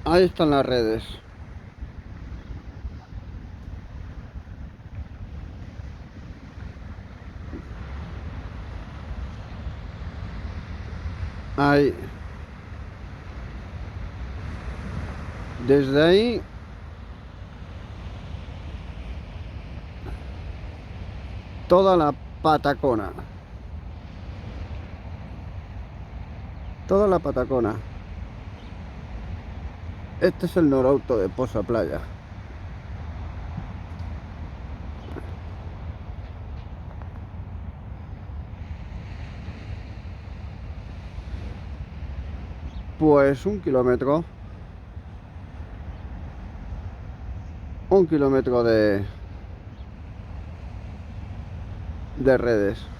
Ahí están las redes. Ahí. Desde ahí toda la Patacona. Toda la Patacona. Este es el Norauto de Poza Playa. Pues 1 kilómetro. 1 kilómetro de redes.